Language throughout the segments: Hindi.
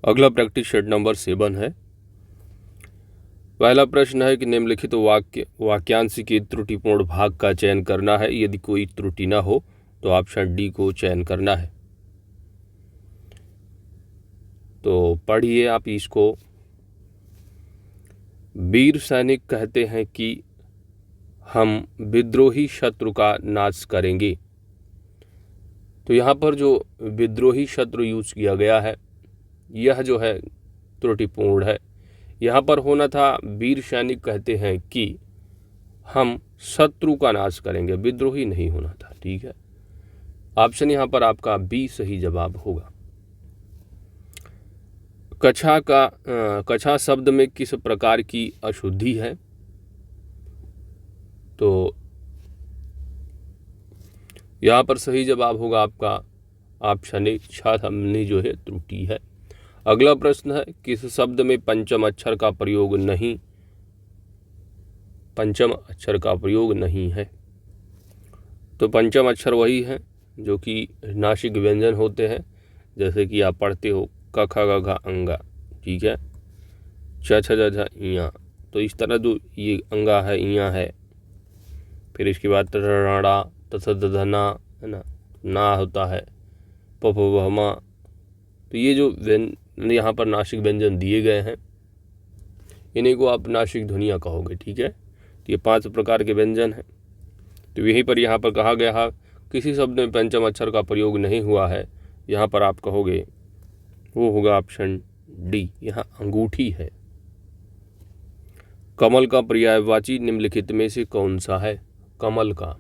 अगला प्रैक्टिस सेट नंबर 7 है। पहला प्रश्न है कि निम्नलिखित वाक्यांश के त्रुटिपूर्ण भाग का चयन करना है। यदि कोई त्रुटि ना हो तो ऑप्शन डी को चयन करना है। तो पढ़िए आप इसको। वीर सैनिक कहते हैं कि हम विद्रोही शत्रु का नाश करेंगे। तो यहाँ पर जो विद्रोही शत्रु यूज किया गया है यह जो है त्रुटिपूर्ण है। यहाँ पर होना था वीर सैनिक कहते हैं कि हम शत्रु का नाश करेंगे, विद्रोही नहीं होना था। ठीक है, ऑप्शन यहाँ पर आपका बी सही जवाब होगा। कछा शब्द में किस प्रकार की अशुद्धि है? तो यहाँ पर सही जवाब होगा आपका ऑप्शन ए, छाछमनी जो है त्रुटि है। अगला प्रश्न है किस शब्द में पंचम अक्षर का प्रयोग नहीं है? तो पंचम अक्षर वही है जो कि नासिक व्यंजन होते हैं, जैसे कि आप पढ़ते हो क ख ग घ अंगा। ठीक है, छ छ ज झ इया। तो इस तरह जो ये अंगा है, इया है, फिर इसके बाद राणा तथना है ना होता है प फ व म। तो ये जो यहाँ पर नासिक व्यंजन दिए गए हैं इन्हीं को आप नासिक ध्वनियाँ कहोगे। ठीक है, तो ये 5 प्रकार के व्यंजन हैं। तो यहीं पर यहाँ पर कहा गया है किसी शब्द में पंचम अक्षर का प्रयोग नहीं हुआ है, यहाँ पर आप कहोगे वो होगा ऑप्शन डी, यहाँ अंगूठी है। कमल का पर्यायवाची निम्नलिखित में से कौन सा है? कमल का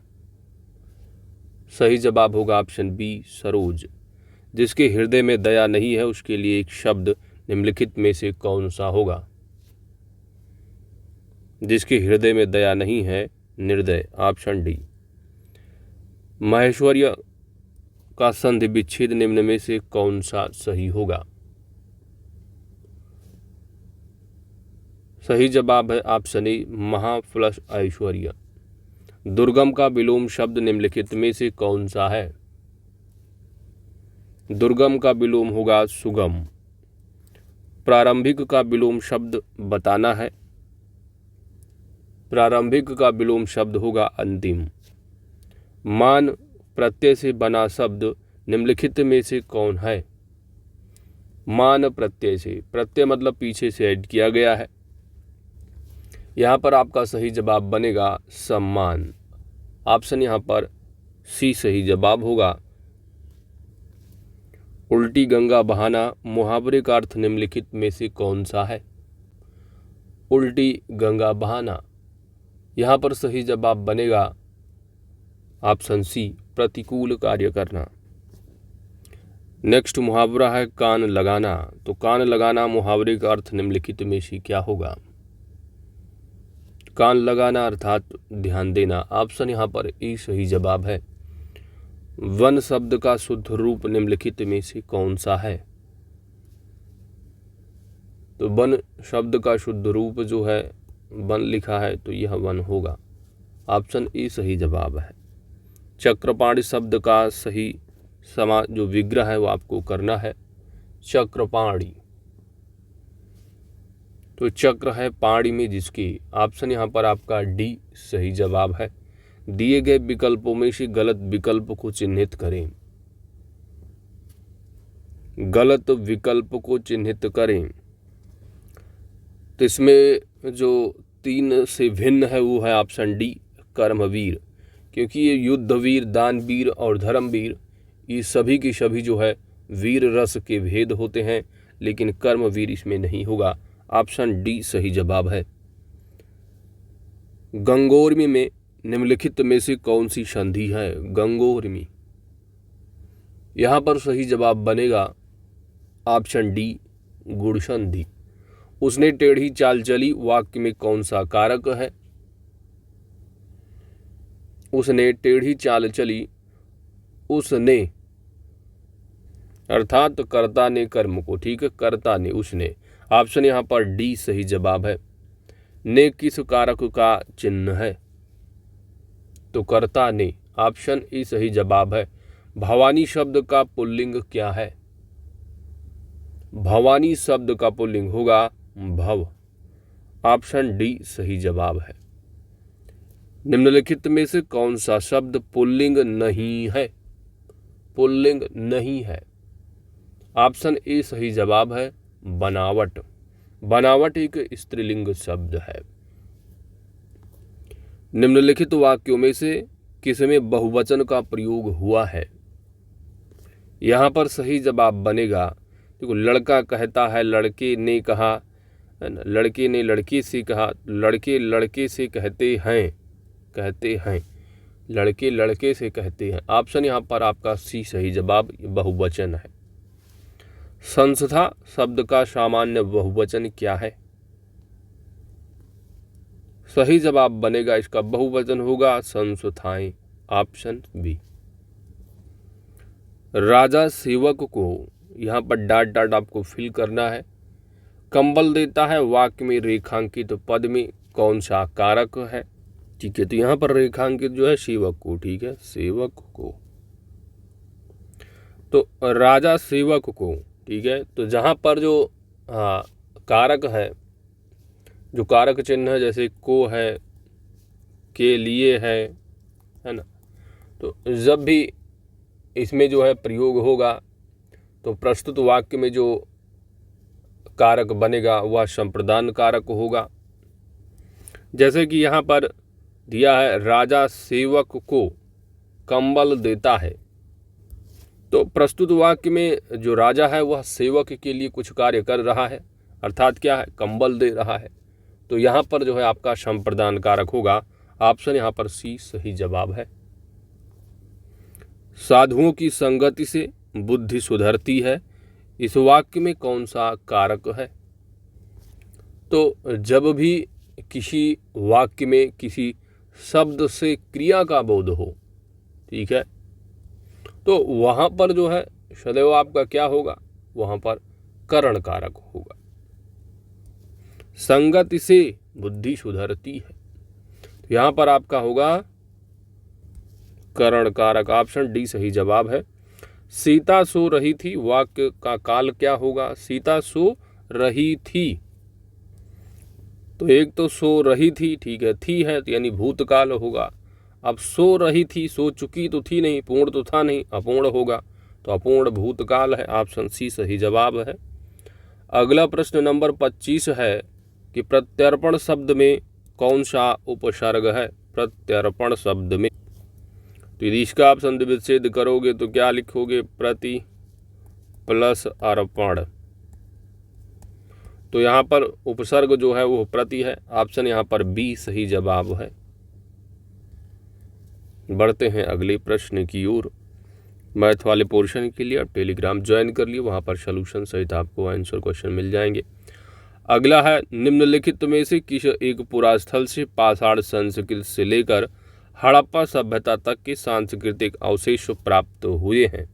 सही जवाब होगा ऑप्शन बी, सरोज। जिसके हृदय में दया नहीं है उसके लिए एक शब्द निम्नलिखित में से कौन सा होगा? जिसके हृदय में दया नहीं है, निर्दय, ऑप्शन डी। महेश्वर्य का संधि विच्छेद निम्न में से कौन सा सही होगा? सही जवाब है ऑप्शन ए, महा प्लस ऐश्वर्य। दुर्गम का विलोम शब्द निम्नलिखित में से कौन सा है? दुर्गम का विलोम होगा सुगम। प्रारंभिक का विलोम शब्द बताना है। प्रारंभिक का विलोम शब्द होगा अंतिम। मान प्रत्यय से बना शब्द निम्नलिखित में से कौन है? मान प्रत्यय से, प्रत्यय मतलब पीछे से ऐड किया गया है। यहाँ पर आपका सही जवाब बनेगा सम्मान। ऑप्शन यहाँ पर सी सही जवाब होगा। उल्टी गंगा बहाना मुहावरे का अर्थ निम्नलिखित में से कौन सा है? उल्टी गंगा बहाना, यहाँ पर सही जवाब बनेगा ऑप्शन सी, प्रतिकूल कार्य करना। नेक्स्ट मुहावरा है कान लगाना। तो कान लगाना मुहावरे का अर्थ निम्नलिखित में से क्या होगा? कान लगाना अर्थात ध्यान देना। ऑप्शन यहाँ पर ए सही जवाब है। वन शब्द का शुद्ध रूप निम्नलिखित में से कौन सा है? तो वन शब्द का शुद्ध रूप जो है वन लिखा है तो यह वन होगा। ऑप्शन ए सही जवाब है। चक्रपाणी शब्द का सही जो विग्रह है वो आपको करना है। चक्रपाणी, तो चक्र है पाणी में जिसकी। ऑप्शन यहाँ पर आपका डी सही जवाब है। दिए गए विकल्पों में से गलत विकल्प को चिन्हित करें। गलत विकल्प को चिन्हित करें। तो इसमें जो 3 से भिन्न है वो है ऑप्शन डी, कर्मवीर। क्योंकि ये युद्धवीर, दानवीर और धर्मवीर ये सभी की सभी जो है वीर रस के भेद होते हैं, लेकिन कर्मवीर इसमें नहीं होगा। ऑप्शन डी सही जवाब है। गंगोर्मी में निम्नलिखित में से कौन सी संधि है? गंगोर्मी, यहाँ पर सही जवाब बनेगा ऑप्शन डी, गुण संधि। उसने टेढ़ी चाल चली वाक्य में कौन सा कारक है? उसने टेढ़ी चाल चली, उसने अर्थात कर्ता ने कर्म को, ठीक है, कर्ता ने, उसने। ऑप्शन यहाँ पर डी सही जवाब है। ने किस कारक का चिन्ह है? तो कर्ता ने। ऑप्शन ई सही जवाब है। भवानी शब्द का पुल्लिंग क्या है? भवानी शब्द का पुल्लिंग होगा भव। ऑप्शन डी सही जवाब है। निम्नलिखित में से कौन सा शब्द पुल्लिंग नहीं है? पुल्लिंग नहीं है। ऑप्शन ए सही जवाब है बनावट। बनावट एक स्त्रीलिंग शब्द है। निम्नलिखित वाक्यों में से किसमें बहुवचन का प्रयोग हुआ है? यहां पर सही जवाब बनेगा, देखो, लड़का कहता है लड़के ने कहा, लड़के ने लड़के से कहा, लड़के लड़के से कहते हैं, लड़के लड़के से कहते हैं। ऑप्शन यहाँ पर आपका सी सही जवाब बहुवचन है। संस्था शब्द का सामान्य बहुवचन क्या है? सही जवाब बनेगा इसका बहुवचन होगा संस्थाएं। Option B. राजा सेवक को, यहाँ पर डॉट आपको फिल करना है, कंबल देता है, वाक्य में रेखांकित पद में कौन सा कारक है? ठीक है, तो यहाँ पर रेखांकित जो है सेवक को, ठीक है, सेवक को। तो राजा सेवक को, ठीक है, तो जहाँ पर जो कारक है, जो कारक चिन्ह है, जैसे को है, के लिए है ना, तो जब भी इसमें जो है प्रयोग होगा तो प्रस्तुत वाक्य में जो कारक बनेगा वह संप्रदान कारक होगा। जैसे कि यहाँ पर दिया है राजा सेवक को कंबल देता है, तो प्रस्तुत वाक्य में जो राजा है वह सेवक के लिए कुछ कार्य कर रहा है, अर्थात क्या है, कंबल दे रहा है। तो यहाँ पर जो है आपका संप्रदान कारक होगा। ऑप्शन यहाँ पर सी सही जवाब है। साधुओं की संगति से बुद्धि सुधरती है, इस वाक्य में कौन सा कारक है? तो जब भी किसी वाक्य में किसी शब्द से क्रिया का बोध हो, ठीक है, तो वहां पर जो है सदैव आपका क्या होगा, वहां पर करण कारक होगा। संगति से बुद्धि सुधरती है, तो यहां पर आपका होगा करण कारक। ऑप्शन डी सही जवाब है। सीता सो रही थी, वाक्य का काल क्या होगा? सीता सो रही थी, तो एक तो सो रही थी, ठीक है, थी है तो यानी भूतकाल होगा। अब सो रही थी, सो चुकी तो थी नहीं, पूर्ण तो था नहीं, अपूर्ण होगा, तो अपूर्ण भूतकाल है। ऑप्शन सी सही जवाब है। अगला प्रश्न नंबर 25 है कि प्रत्यर्पण शब्द में कौन सा उपसर्ग है? प्रत्यर्पण शब्द में, तो यदि इसका आप संधि विच्छेद करोगे तो क्या लिखोगे? प्रति प्लस अर्पण, तो यहाँ पर उपसर्ग जो है वो प्रति है। ऑप्शन यहाँ पर बी सही जवाब है। बढ़ते हैं अगले प्रश्न की ओर। मैथ वाले पोर्शन के लिए आप टेलीग्राम ज्वाइन कर लिए, वहाँ पर सॉल्यूशन सहित आपको आंसर क्वेश्चन मिल जाएंगे। अगला है, निम्नलिखित में से किस एक पुरास्थल से पाषाण संस्कृति से लेकर हड़प्पा सभ्यता तक के सांस्कृतिक अवशेष प्राप्त हुए हैं?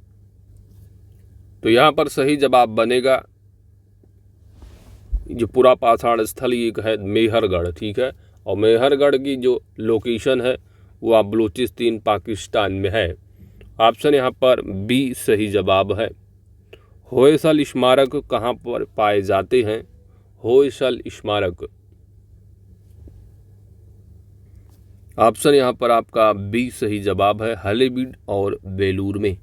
तो यहाँ पर सही जवाब बनेगा, जो पूरा पाषाण स्थल एक है मेहरगढ़, ठीक है, और मेहरगढ़ की जो लोकेशन है वो आप बलूचिस्तान पाकिस्तान में है। ऑप्शन यहाँ पर बी सही जवाब है। होयसल स्मारक कहाँ पर पाए जाते हैं? होयसल स्मारक, ऑप्शन यहाँ पर आपका बी सही जवाब है, हलेबीड और बेलूर में।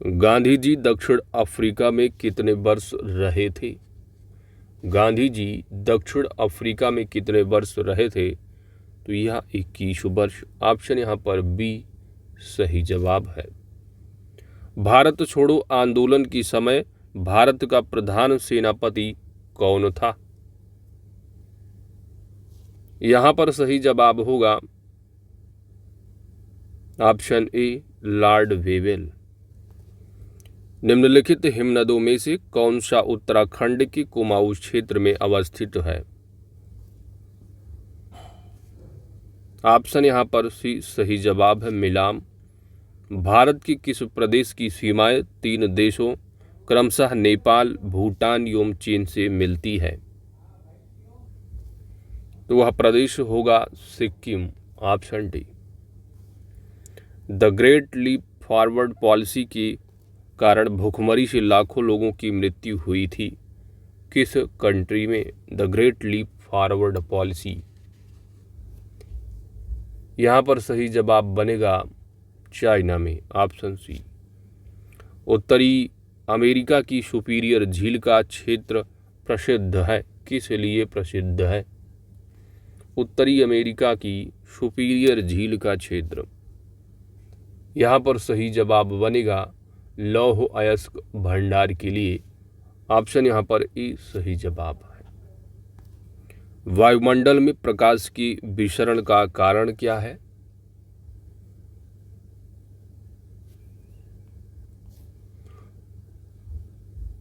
गांधी जी दक्षिण अफ्रीका में कितने वर्ष रहे थे? गांधी जी दक्षिण अफ्रीका में कितने वर्ष रहे थे? तो यह 21 वर्ष। ऑप्शन यहाँ पर बी सही जवाब है। भारत छोड़ो आंदोलन के समय भारत का प्रधान सेनापति कौन था? यहाँ पर सही जवाब होगा ऑप्शन ए लॉर्ड वेवेल। निम्नलिखित हिमनदों में से कौन सा उत्तराखंड के कुमाऊं क्षेत्र में अवस्थित है? ऑप्शन यहाँ पर सी सही जवाब है मिलाम। भारत की किस प्रदेश की सीमाएं 3 देशों क्रमशः नेपाल, भूटान एवं चीन से मिलती है? तो वह प्रदेश होगा Sikkim. Option D. The great leap forward policy की कारण भूखमरी से लाखों लोगों की मृत्यु हुई थी? किस कंट्री में? The great leap forward policy. यहाँ पर सही जवाब बनेगा चाइना में, ऑप्शन सी। उत्तरी अमेरिका की सुपीरियर झील का क्षेत्र प्रसिद्ध है, किस लिए प्रसिद्ध है? उत्तरी अमेरिका की सुपीरियर झील का क्षेत्र, यहाँ पर सही जवाब बनेगा लौह अयस्क भंडार के लिए, ऑप्शन यहाँ पर ए सही जवाब है। वायुमंडल में प्रकाश की विसरण का कारण क्या है?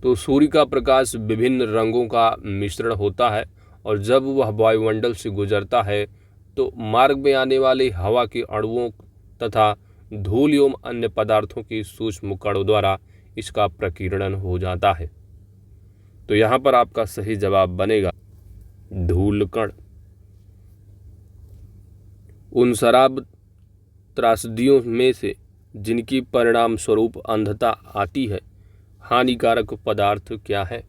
तो सूर्य का प्रकाश विभिन्न रंगों का मिश्रण होता है और जब वह वायुमंडल से गुजरता है तो मार्ग में आने वाले हवा के अणुओं तथा धूल एवं अन्य पदार्थों के सूक्ष्म कणों द्वारा इसका प्रकीर्णन हो जाता है। तो यहाँ पर आपका सही जवाब बनेगा धूल कण। उन शराब त्रासदियों में से जिनकी परिणाम स्वरूप अंधता आती है, हानिकारक पदार्थ क्या है?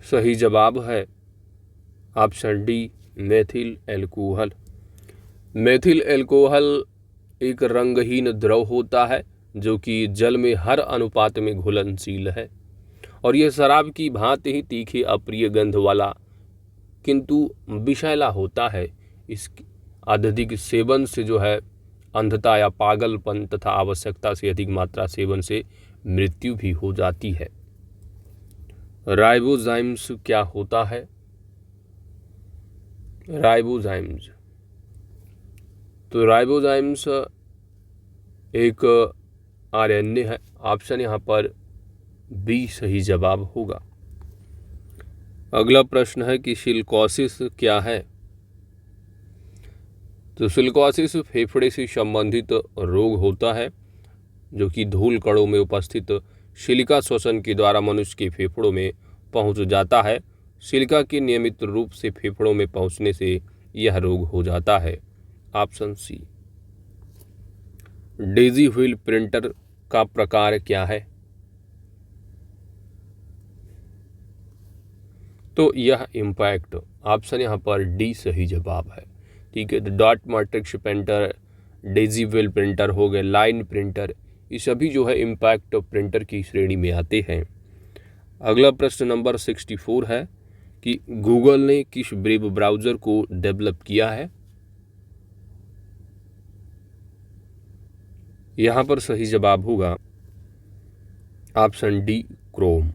सही जवाब है option D methyl alcohol. Methyl alcohol एक रंगहीन द्रव होता है जो कि जल में हर अनुपात में घुलनशील है और यह शराब की भांति ही तीखे अप्रिय गंध वाला किंतु विषैला होता है। इस अत्यधिक सेवन से जो है अंधता या पागलपन तथा आवश्यकता से अधिक मात्रा सेवन से मृत्यु भी हो जाती है। राइबोजाइम्स क्या होता है? राइबोजाइम्स, तो राइबोजाइम्स एक आरएनए है, ऑप्शन यहाँ पर बी सही जवाब होगा। अगला प्रश्न है कि सिलिकोसिस क्या है? तो सिलिकोसिस फेफड़े से संबंधित रोग होता है जो कि धूल कणों में उपस्थित सिलिका श्वसन के द्वारा मनुष्य के फेफड़ों में पहुंच जाता है। सिलिका के नियमित रूप से फेफड़ों में पहुंचने से यह रोग हो जाता है, option C. Daisy wheel printer का प्रकार क्या है? तो यह इम्पैक्ट, ऑप्शन यहाँ पर डी सही जवाब है। ठीक है, तो dot matrix printer, Daisy wheel printer हो गए, लाइन प्रिंटर, ये सभी जो है इम्पैक्ट प्रिंटर की श्रेणी में आते हैं। अगला प्रश्न नंबर 64 है कि गूगल ने किस वेब ब्राउज़र को डेवलप किया है? यहाँ पर सही जवाब होगा ऑप्शन डी क्रोम।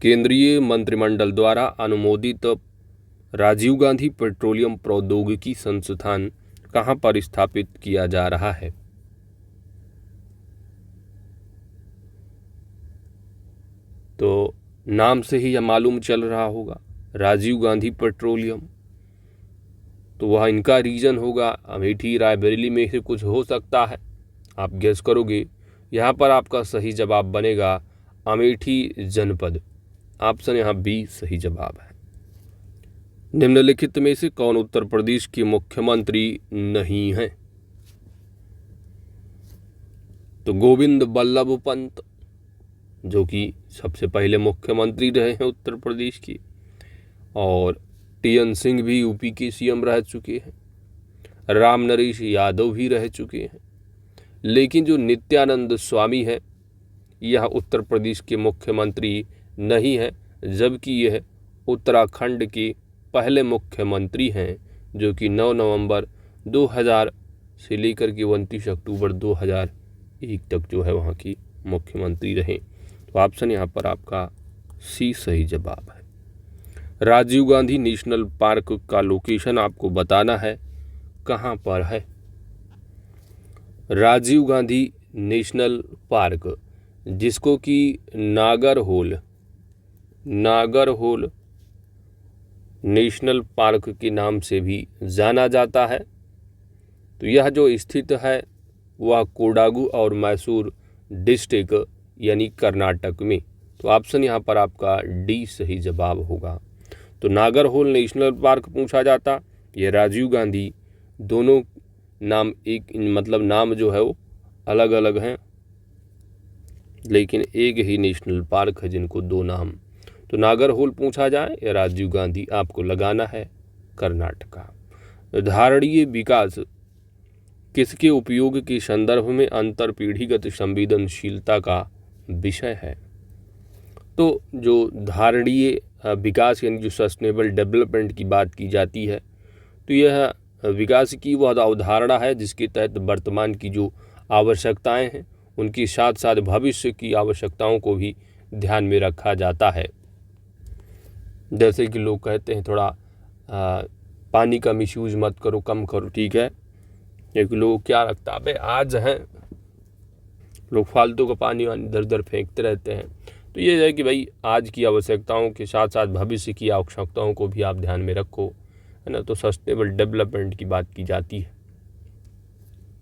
केंद्रीय मंत्रिमंडल द्वारा अनुमोदित राजीव गांधी पेट्रोलियम प्रौद्योगिकी संस्थान कहाँ पर स्थापित किया जा रहा है? तो नाम से ही यह मालूम चल रहा होगा, राजीव गांधी पेट्रोलियम, तो वह इनका रीजन होगा अमेठी रायबरेली में से कुछ हो सकता है, आप गेस करोगे। यहाँ पर आपका सही जवाब बनेगा अमेठी जनपद, ऑप्शन यहाँ बी सही जवाब है। निम्नलिखित में से कौन उत्तर प्रदेश के मुख्यमंत्री नहीं हैं? तो गोविंद बल्लभ पंत जो कि सबसे पहले मुख्यमंत्री रहे हैं उत्तर प्रदेश के, और टीएन सिंह भी यूपी के सीएम रह चुके हैं, राम नरेश यादव भी रह चुके हैं, लेकिन जो नित्यानंद स्वामी है यह उत्तर प्रदेश के मुख्यमंत्री नहीं है, जबकि यह उत्तराखंड के पहले मुख्यमंत्री हैं जो कि 9 नवंबर 2000 से लेकर के 29 अक्टूबर 2001 तक जो है वहाँ की मुख्यमंत्री रहे। तो ऑप्शन यहाँ पर आपका सी सही जवाब है। राजीव गांधी नेशनल पार्क का लोकेशन आपको बताना है, कहाँ पर है? राजीव गांधी नेशनल पार्क, जिसको कि नागरहोल नेशनल पार्क के नाम से भी जाना जाता है, तो यह जो स्थित है वह कोडागु और मैसूर डिस्ट्रिक्ट यानी कर्नाटक में। तो ऑप्शन यहाँ पर आपका डी सही जवाब होगा। तो नागरहोल नेशनल पार्क पूछा जाता, यह राजीव गांधी दोनों नाम एक मतलब नाम जो है वो अलग अलग हैं, लेकिन एक ही नेशनल पार्क है जिनको दो नाम। तो नागरहोल पूछा जाए या राजीव गांधी, आपको लगाना है कर्नाटका। धारणीय विकास किसके उपयोग के संदर्भ में अंतर पीढ़ीगत संवेदनशीलता का विषय है? तो जो धारणीय विकास यानी जो सस्टेनेबल डेवलपमेंट की बात की जाती है, तो यह विकास की वह अवधारणा है जिसके तहत वर्तमान की जो आवश्यकताएं हैं उनके साथ साथ भविष्य की आवश्यकताओं को भी ध्यान में रखा जाता है। जैसे कि लोग कहते हैं थोड़ा पानी का मिसयूज मत करो, कम करो, ठीक है, क्योंकि लोग क्या रखता है, आज है लोग फालतू का पानी वानी इधर उधर फेंकते रहते हैं। तो ये है कि भाई आज की आवश्यकताओं के साथ साथ भविष्य की आवश्यकताओं को भी आप ध्यान में रखो, है ना। तो सस्टेनेबल डेवलपमेंट की बात की जाती है।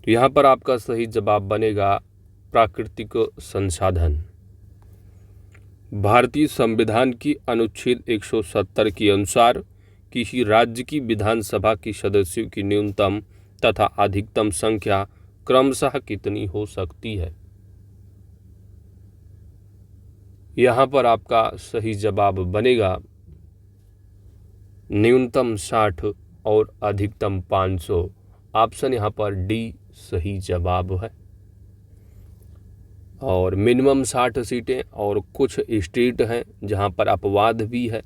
तो यहाँ पर आपका सही जवाब बनेगा प्राकृतिक संसाधन। भारतीय संविधान की अनुच्छेद 170 के अनुसार किसी राज्य की विधानसभा के सदस्यों की न्यूनतम तथा अधिकतम संख्या क्रमशः कितनी हो सकती है? यहाँ पर आपका सही जवाब बनेगा न्यूनतम 60 और अधिकतम 500। ऑप्शन यहाँ पर डी सही जवाब है। और मिनिमम 60 सीटें, और कुछ स्टेट हैं जहाँ पर अपवाद भी है,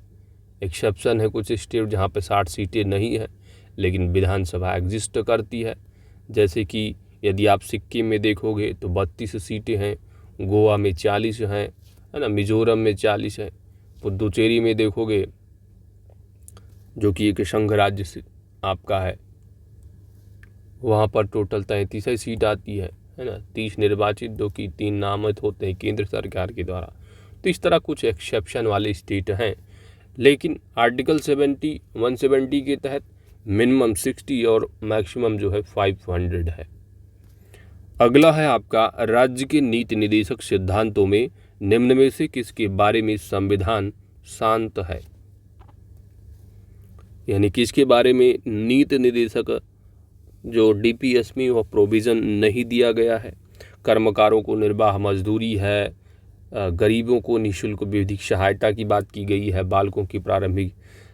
एक्सेप्शन है, कुछ स्टेट जहाँ पर 60 सीटें नहीं है लेकिन विधानसभा एग्जिस्ट करती है। जैसे कि यदि आप सिक्किम में देखोगे तो 32 सीटें हैं, गोवा में 40 हैं, है ना, मिजोरम में 40 है, पुदुचेरी में देखोगे जो कि एक संघ राज्य से आपका है, वहाँ पर टोटल 33 सीट आती है ना, 30 निर्वाचित जो कि 3 नामित होते हैं केंद्र सरकार के द्वारा। तो इस तरह कुछ एक्सेप्शन वाले स्टेट हैं, लेकिन आर्टिकल 170 के तहत मिनिमम 60 और मैक्सिमम जो है 500 है। अगला है आपका राज्य के नीति निदेशक सिद्धांतों में निम्न में से किसके बारे में संविधान शांत है? यानी किसके बारे में नीति निर्देशक जो डीपीएस में वह प्रोविज़न नहीं दिया गया है? कर्मकारों को निर्वाह मजदूरी है, गरीबों को निःशुल्क विधिक सहायता की बात की गई है, बालकों की प्रारंभिक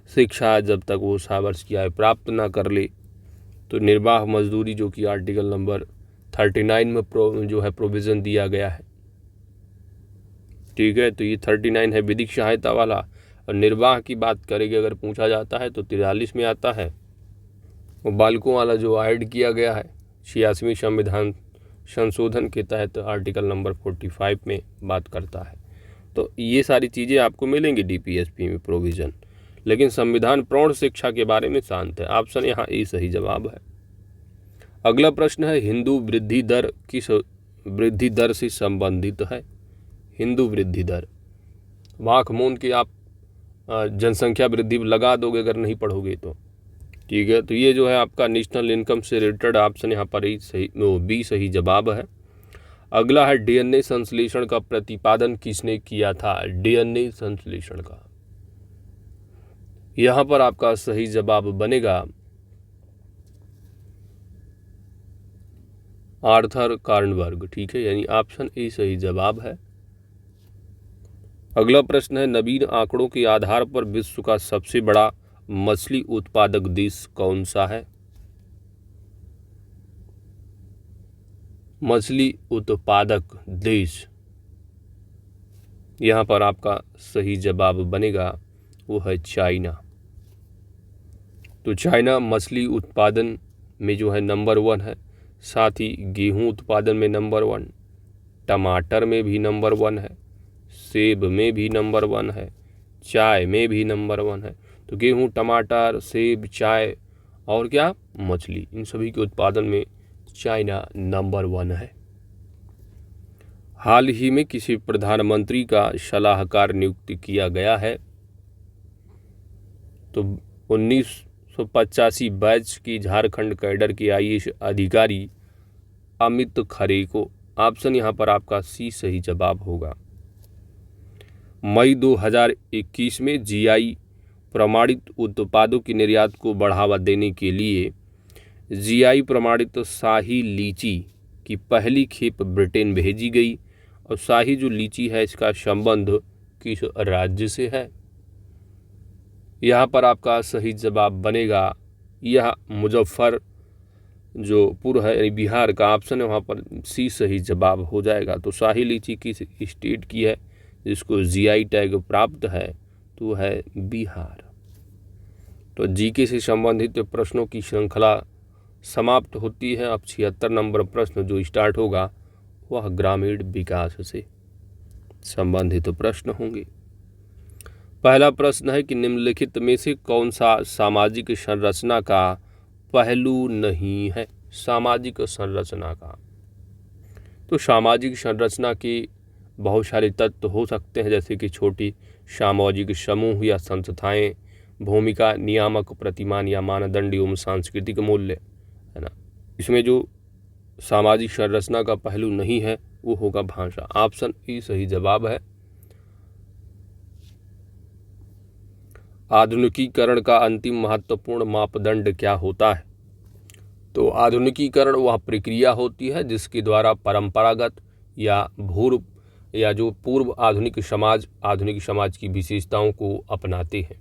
शिक्षा जब तक वो 6 वर्ष की आयु प्राप्त ना कर ले तो निर्वाह मजदूरी जो कि आर्टिकल नंबर 39 में जो है प्रोविज़न दिया गया है, ठीक है। तो ये 39 है विधिक सहायता वाला, और निर्वाह की बात करेंगे अगर पूछा जाता है तो 43 में आता है। वो बालकों वाला जो ऐड किया गया है 86वें संविधान संशोधन के तहत आर्टिकल नंबर 45 में बात करता है। तो ये सारी चीज़ें आपको मिलेंगी डीपीएसपी में प्रोविज़न, लेकिन संविधान प्रौढ़ शिक्षा के बारे में शांत है। ऑप्शन यहाँ ए सही जवाब है। अगला प्रश्न है हिंदू वृद्धि दर किस वृद्धि दर से संबंधित है? हिंदू वृद्धि दर, आँख मूंद के आप जनसंख्या वृद्धि लगा दोगे अगर नहीं पढ़ोगे तो, ठीक है। तो ये जो है आपका नेशनल इनकम से रिलेटेड, ऑप्शन यहाँ पर ही सही, बी सही जवाब है। अगला है डीएनए संश्लेषण का प्रतिपादन किसने किया था? डीएनए संश्लेषण का, यहाँ पर आपका सही जवाब बनेगा आर्थर कार्नबर्ग, ठीक है, यानी ऑप्शन ए सही जवाब है। अगला प्रश्न है नवीन आंकड़ों के आधार पर विश्व का सबसे बड़ा मछली उत्पादक देश कौन सा है? मछली उत्पादक देश, यहाँ पर आपका सही जवाब बनेगा वो है चाइना। तो चाइना मछली उत्पादन में जो है नंबर 1 है, साथ ही गेहूं उत्पादन में नंबर 1, टमाटर में भी नंबर 1 है, सेब में भी नंबर 1 है, चाय में भी नंबर 1 है। तो गेहूं, टमाटर, सेब, चाय और क्या मछली, इन सभी के उत्पादन में चाइना नंबर 1 है। हाल ही में किसी प्रधानमंत्री का सलाहकार नियुक्त किया गया है? तो 1985 बैच की झारखंड कैडर के आईएएस अधिकारी अमित खरे को, ऑप्शन यहाँ पर आपका सी सही जवाब होगा। मई 2021 में जीआई प्रमाणित उत्पादों के निर्यात को बढ़ावा देने के लिए जीआई प्रमाणित शाही लीची की पहली खेप ब्रिटेन भेजी गई। और शाही जो लीची है इसका संबंध किस राज्य से है? यहाँ पर आपका सही जवाब बनेगा यह मुजफ्फर जो पुर है यानी बिहार का ऑप्शन है, वहाँ पर सी सही जवाब हो जाएगा। तो शाही लीची किस स्टेट की है जिसको जीआई टैग प्राप्त है? तो है बिहार। तो जीके से संबंधित प्रश्नों की श्रृंखला समाप्त होती है। अब 76 नंबर प्रश्न जो स्टार्ट होगा वह ग्रामीण विकास से संबंधित प्रश्न होंगे। पहला प्रश्न है कि निम्नलिखित में से कौन सा सामाजिक संरचना का पहलू नहीं है? सामाजिक संरचना का, तो सामाजिक संरचना के बहुत सारे तत्व हो सकते हैं, जैसे कि छोटी सामाजिक समूह या संस्थाएं, भूमिका, नियामक, प्रतिमान या मानदंड एवं सांस्कृतिक मूल्य, है ना। इसमें जो सामाजिक संरचना का पहलू नहीं है वो होगा भाषा। ऑप्शन ई सही जवाब है। आधुनिकीकरण का अंतिम महत्वपूर्ण मापदंड क्या होता है? तो आधुनिकीकरण वह प्रक्रिया होती है जिसके द्वारा परंपरागत या जो पूर्व आधुनिक समाज की विशेषताओं को अपनाते हैं।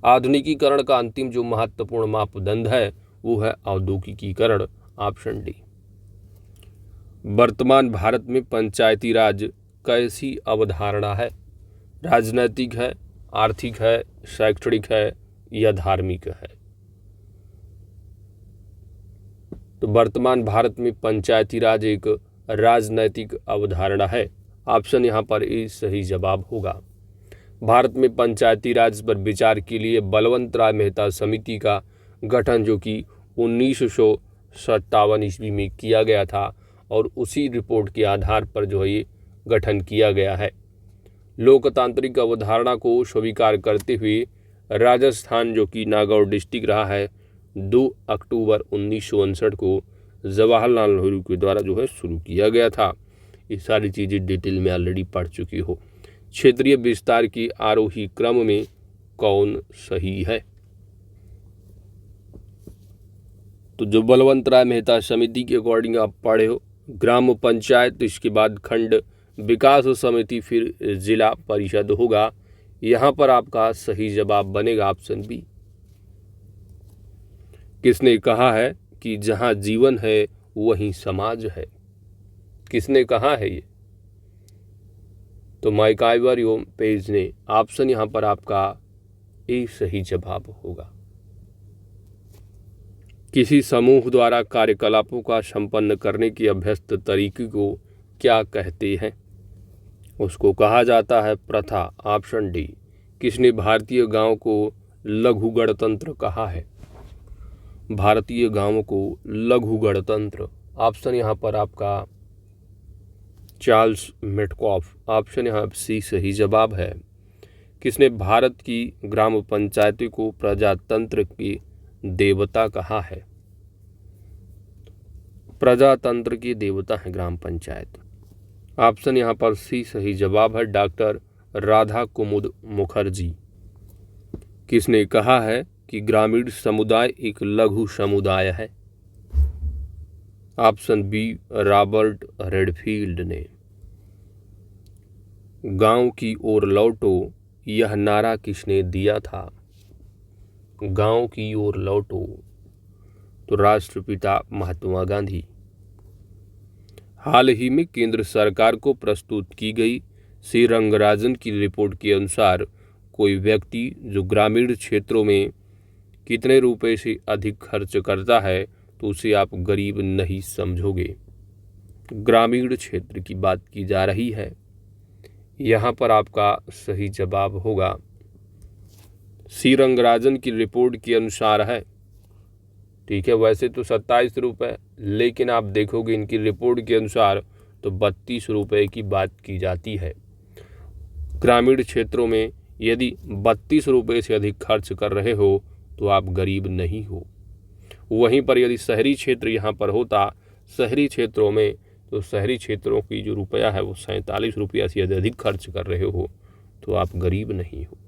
आधुनिकीकरण का अंतिम जो महत्वपूर्ण मापदंड है वो है औद्योगिकीकरण। Option D. वर्तमान भारत में पंचायती राज कैसी अवधारणा है? राजनैतिक है, आर्थिक है, शैक्षणिक है या धार्मिक है? तो वर्तमान भारत में पंचायती राज एक राजनैतिक अवधारणा है। ऑप्शन यहाँ पर ए सही जवाब होगा। भारत में पंचायती राज पर विचार के लिए बलवंत राय मेहता समिति का गठन जो कि 1957 ईस्वी में किया गया था और उसी रिपोर्ट के आधार पर जो है ये गठन किया गया है। लोकतांत्रिक अवधारणा को स्वीकार करते हुए राजस्थान जो कि नागौर डिस्ट्रिक्ट रहा है 2 अक्टूबर 1959 को जवाहरलाल नेहरू के द्वारा जो है शुरू किया गया था। ये सारी चीज़ें डिटेल में ऑलरेडी पढ़ चुकी हो। क्षेत्रीय विस्तार की आरोही क्रम में कौन सही है? तो जो बलवंत राय मेहता समिति के अकॉर्डिंग आप पढ़े हो, ग्राम पंचायत, इसके बाद खंड विकास समिति, फिर जिला परिषद होगा। यहाँ पर आपका सही जवाब बनेगा ऑप्शन बी। किसने कहा है कि जहाँ जीवन है वहीं समाज है? किसने कहा है ये? तो मैकाइवर एवं पेज ने। ऑप्शन यहाँ पर आपका ए सही जवाब होगा। किसी समूह द्वारा कार्यकलापों का संपन्न करने की अभ्यस्त तरीके को क्या कहते हैं? उसको कहा जाता है प्रथा। Option D. किसने भारतीय गांव को लघु गणतंत्र कहा है? भारतीय गांवों को लघु गणतंत्र। ऑप्शन यहाँ पर आपका चार्ल्स मेटकॉफ। ऑप्शन यहाँ सी सही जवाब है। किसने भारत की ग्राम पंचायतों को प्रजातंत्र की देवता कहा है? प्रजातंत्र की देवता है ग्राम पंचायत। ऑप्शन यहाँ पर सी सही जवाब है, डॉक्टर राधा कुमुद मुखर्जी। किसने कहा है कि ग्रामीण समुदाय एक लघु समुदाय है? ऑप्शन बी, रॉबर्ट रेडफील्ड ने। गांव की ओर लौटो यह नारा किसने दिया था? गांव की ओर लौटो, तो राष्ट्रपिता महात्मा गांधी। हाल ही में केंद्र सरकार को प्रस्तुत की गई श्री रंगराजन की रिपोर्ट के अनुसार कोई व्यक्ति जो ग्रामीण क्षेत्रों में कितने रुपए से अधिक खर्च करता है तो उसे आप गरीब नहीं समझोगे। ग्रामीण क्षेत्र की बात की जा रही है। यहाँ पर आपका सही जवाब होगा श्री रंगराजन की रिपोर्ट के अनुसार है। ठीक है, वैसे तो 27 रुपये, लेकिन आप देखोगे इनकी रिपोर्ट के अनुसार तो 32 रुपये की बात की जाती है। ग्रामीण क्षेत्रों में यदि 32 रुपये से अधिक खर्च कर रहे हो तो आप गरीब नहीं हो। वहीं पर यदि शहरी क्षेत्र यहाँ पर होता, शहरी क्षेत्रों में, तो शहरी क्षेत्रों की जो रुपया है वो 47 रुपया से यदि अधिक खर्च कर रहे हो तो आप गरीब नहीं हो।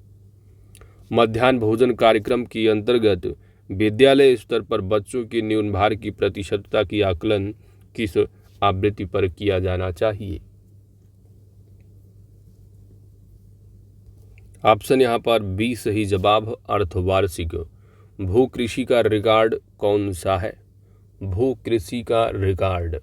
मध्याह्न भोजन कार्यक्रम के अंतर्गत विद्यालय स्तर पर बच्चों के न्यून भार की प्रतिशतता की आकलन किस आवृत्ति पर किया जाना चाहिए? ऑप्शन यहाँ पर बी सही जवाब, अर्धवार्षिक। भू कृषि का रिकॉर्ड कौन सा है? भू कृषि का रिकॉर्ड,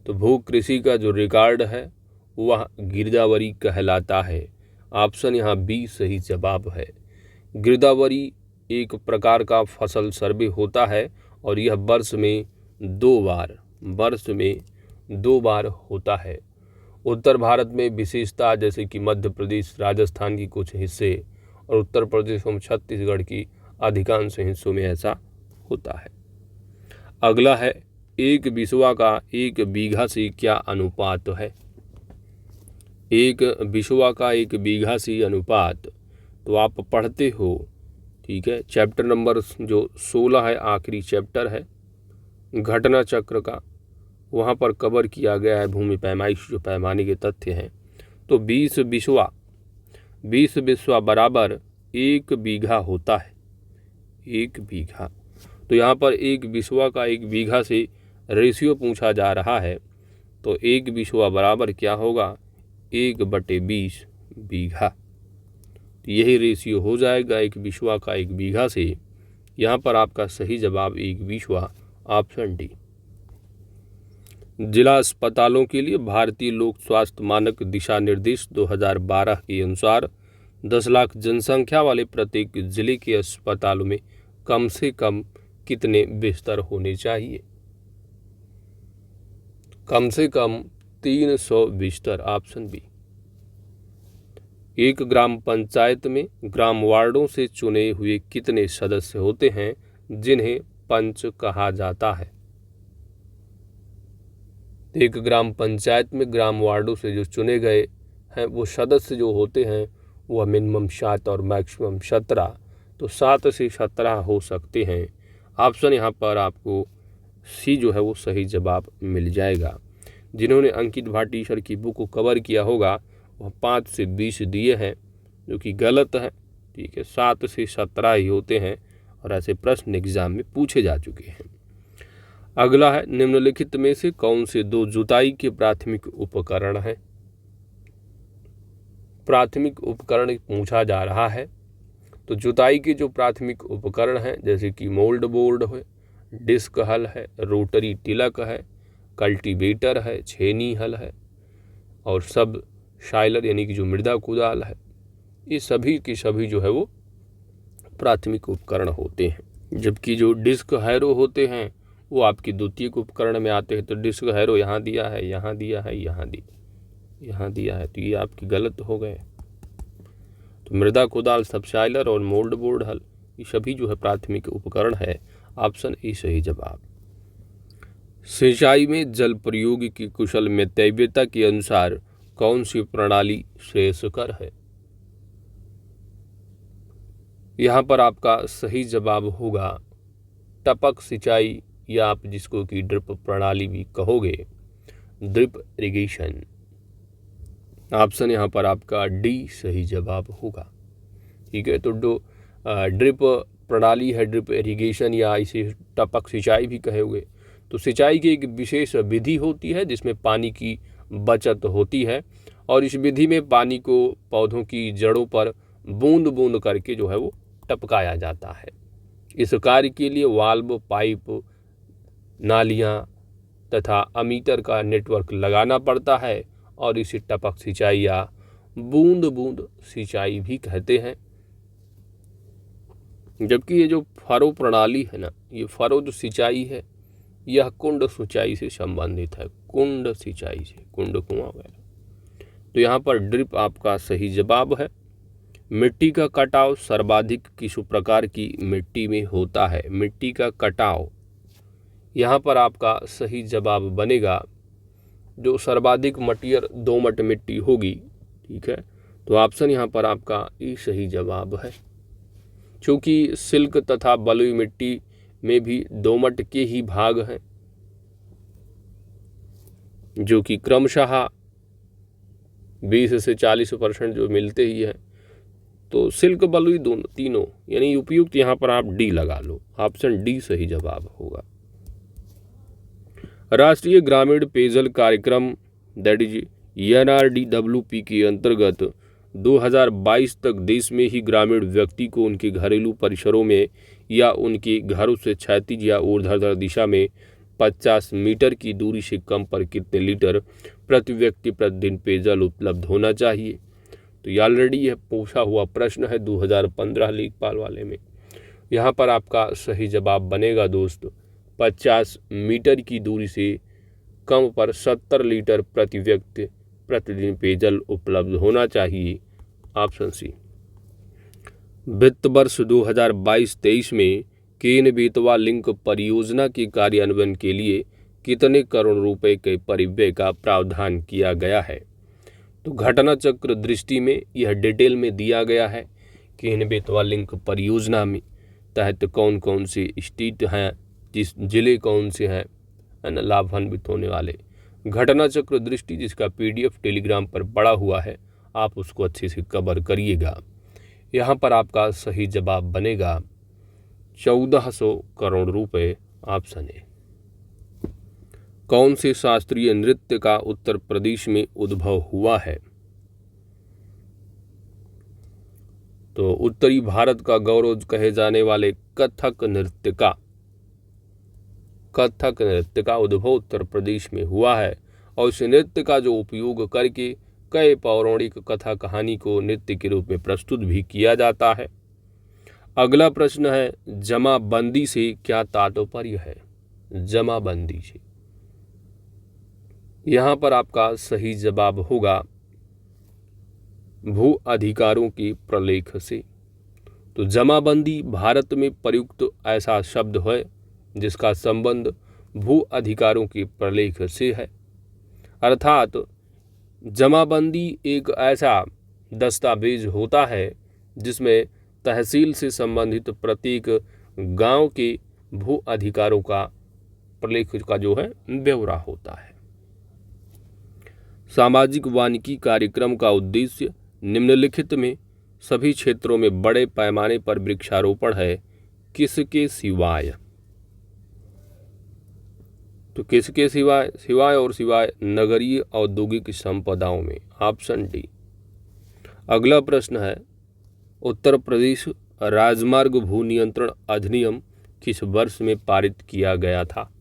तो भू कृषि का जो रिकॉर्ड है वह गिरदावरी कहलाता है। ऑप्शन यहाँ बी सही जवाब है। गिरदावरी एक प्रकार का फसल सर्वे होता है और यह वर्ष में दो बार होता है। उत्तर भारत में विशेषता जैसे कि मध्य प्रदेश, राजस्थान की कुछ हिस्से और उत्तर प्रदेश एवं छत्तीसगढ़ की अधिकांश हिस्सों में ऐसा होता है। अगला है, एक बिस्वा का एक बीघा से क्या अनुपात है? एक बिस्वा का एक बीघा से अनुपात, तो आप पढ़ते हो, ठीक है, चैप्टर नंबर जो 16 है, आखिरी चैप्टर है घटना चक्र का, वहाँ पर कवर किया गया है भूमि पैमाइश, जो पैमाने के तथ्य हैं। तो 20 बिस्वा बराबर एक बीघा होता है, एक बीघा। तो यहाँ पर एक बिस्वा का एक बीघा से रेशियो पूछा जा रहा है, तो एक बिस्वा बराबर क्या होगा? 1/20 बीघा। तो यही रेशियो हो जाएगा एक बिस्वा का एक बीघा से। यहाँ पर आपका सही जवाब एक बिस्वा, ऑप्शन डी। जिला अस्पतालों के लिए भारतीय लोक स्वास्थ्य मानक दिशा निर्देश 2012 के अनुसार 10 लाख जनसंख्या वाले प्रत्येक जिले के अस्पतालों में कम से कम कितने बिस्तर होने चाहिए? कम से कम 300 बिस्तर, ऑप्शन बी। एक ग्राम पंचायत में ग्राम वार्डों से चुने हुए कितने सदस्य होते हैं जिन्हें पंच कहा जाता है? एक ग्राम पंचायत में ग्राम वार्डों से जो चुने गए हैं वो सदस्य जो होते हैं वह मिनिमम 7 और मैक्सिमम 17, तो 7 से 17 हो सकते हैं। ऑप्शन यहाँ पर आपको सी जो है वो सही जवाब मिल जाएगा। जिन्होंने अंकित भाटी सर की बुक को कवर किया होगा वह 5 से 20 दिए हैं, जो कि गलत है, ठीक है। 7 से 17 ही होते हैं और ऐसे प्रश्न एग्जाम में पूछे जा चुके हैं। अगला है, निम्नलिखित में से कौन से 2 जुताई के प्राथमिक उपकरण हैं? प्राथमिक उपकरण पूछा जा रहा है, तो जुताई के जो प्राथमिक उपकरण हैं जैसे कि मोल्ड बोर्ड है, डिस्क हल है, रोटरी टिलक है, कल्टीवेटर है, छेनी हल है और सब शाइलर यानी कि जो मृदा कुदाल है, ये सभी के सभी जो है वो प्राथमिक उपकरण होते हैं। जबकि जो डिस्क हैरो होते हैं वो आपकी द्वितीयक उपकरण में आते हैं। तो डिस्क हैरो यहाँ दिया है, यहाँ दिया है, यहाँ दिया है, तो ये आपकी गलत हो गए। तो मृदा कुदाल, सबशाइलर और मोल्ड बोर्ड हल, ये सभी जो है प्राथमिक उपकरण है। ऑप्शन ए सही जवाब। सिंचाई में जल प्रयोग की कुशल मितव्ययता के अनुसार कौन सी प्रणाली श्रेयस्कर है? यहाँ पर आपका सही जवाब होगा टपक सिंचाई, या आप जिसको कि ड्रिप प्रणाली भी कहोगे, ड्रिप इरिगेशन। ऑप्शन यहाँ पर आपका डी सही जवाब होगा, ठीक है। तो जो ड्रिप प्रणाली है, ड्रिप इरिगेशन या इसे टपक सिंचाई भी कहोगे, तो सिंचाई की एक विशेष विधि होती है जिसमें पानी की बचत होती है और इस विधि में पानी को पौधों की जड़ों पर बूंद बूंद करके जो है वो टपकाया जाता है। इस कार्य के लिए वाल्व, पाइप, नालियाँ तथा अमीटर का नेटवर्क लगाना पड़ता है और इसे टपक सिंचाई या बूंद बूंद सिंचाई भी कहते हैं। जबकि ये जो फरो प्रणाली है ना, ये फरो जो सिंचाई है यह कुंड सिंचाई से संबंधित है, कुंड सिंचाई से, कुंड कुआं वगैरह। तो यहाँ पर ड्रिप आपका सही जवाब है। मिट्टी का कटाव सर्वाधिक किस प्रकार की मिट्टी में होता है? मिट्टी का कटाव, यहाँ पर आपका सही जवाब बनेगा जो सर्वाधिक मटियर दोमट मिट्टी होगी, ठीक है। तो ऑप्शन यहाँ पर आपका ई सही जवाब है। चूँकि सिल्क तथा बलुई मिट्टी में भी दोमट के ही भाग हैं जो कि क्रमशः 20 से 40% जो मिलते ही हैं, तो सिल्क बलुई दोनों तीनों, यानी उपयुक्त यहाँ पर आप डी लगा लो, ऑप्शन डी सही जवाब होगा। राष्ट्रीय ग्रामीण पेयजल कार्यक्रम दैट इज NRDWP के अंतर्गत 2022 तक देश में ही ग्रामीण व्यक्ति को उनके घरेलू परिसरों में या उनके घरों से क्षैतिज या ऊर्ध्वाधर दिशा में 50 मीटर की दूरी से कम पर कितने लीटर प्रति व्यक्ति प्रतिदिन पेयजल उपलब्ध होना चाहिए। तो ये ऑलरेडी यह पूछा हुआ प्रश्न है 2015 लेखपाल वाले में। यहाँ पर आपका सही जवाब बनेगा दोस्त 50 मीटर की दूरी से कम पर 70 लीटर प्रति व्यक्ति प्रतिदिन पेयजल उपलब्ध होना चाहिए, ऑप्शन सी। वित्त वर्ष 2022-23 में केन बेतवा लिंक परियोजना के कार्यान्वयन के लिए कितने करोड़ रुपए के परिव्यय का प्रावधान किया गया है। तो घटना चक्र दृष्टि में यह डिटेल में दिया गया है। केन बेतवा लिंक परियोजना में तहत कौन कौन से स्टेट हैं, जिस जिले कौन से हैं लाभान्वित होने वाले। घटना चक्र दृष्टि जिसका PDF टेलीग्राम पर पड़ा हुआ है, आप उसको अच्छे से कवर करिएगा। यहाँ पर आपका सही जवाब बनेगा 1400 करोड़ रुपए, ऑप्शन ए। कौन से शास्त्रीय नृत्य का उत्तर प्रदेश में उद्भव हुआ है। तो उत्तरी भारत का गौरव कहे जाने वाले कथक नृत्य का उद्भव उत्तर प्रदेश में हुआ है और इस नृत्य का जो उपयोग करके कई पौराणिक कथा कहानी को नृत्य के रूप में प्रस्तुत भी किया जाता है। अगला प्रश्न है जमाबंदी से क्या तात्पर्य है। जमाबंदी से यहाँ पर आपका सही जवाब होगा भू अधिकारों के प्रलेख से। तो जमाबंदी भारत में प्रयुक्त ऐसा शब्द है जिसका संबंध भू अधिकारों के प्रलेख से है। अर्थात जमाबंदी एक ऐसा दस्तावेज होता है जिसमें तहसील से संबंधित प्रत्येक गांव के भू अधिकारों का प्रलेख का जो है ब्यौरा होता है। सामाजिक वानिकी कार्यक्रम का उद्देश्य निम्नलिखित में सभी क्षेत्रों में बड़े पैमाने पर वृक्षारोपण है, किसके सिवाय। तो किसके सिवाय, सिवाय नगरीय औद्योगिक संपदाओं में, ऑप्शन डी। अगला प्रश्न है उत्तर प्रदेश राजमार्ग भू नियंत्रण अधिनियम किस वर्ष में पारित किया गया था।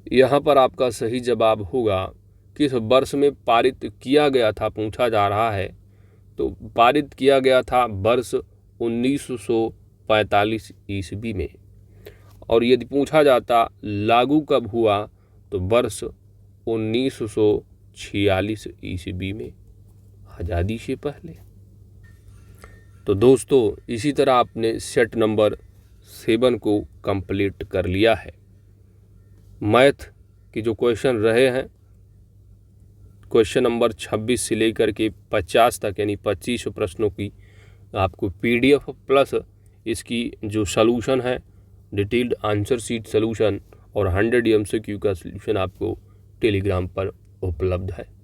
यहाँ पर आपका सही जवाब होगा किस वर्ष में पारित किया गया था, पूछा जा रहा है। तो पारित किया गया था वर्ष 1945 ईस्वी में, और यदि पूछा जाता लागू कब हुआ तो वर्ष 1946 ईस्वी में, आज़ादी से पहले। तो दोस्तों इसी तरह आपने सेट नंबर 7 को कंप्लीट कर लिया है। मैथ के जो क्वेश्चन रहे हैं, क्वेश्चन नंबर 26 से लेकर के 50 तक यानी 25 प्रश्नों की आपको PDF प्लस इसकी जो सलूशन है डिटेल्ड आंसर शीट सलूशन और 100 MCQ का सलूशन आपको टेलीग्राम पर उपलब्ध है।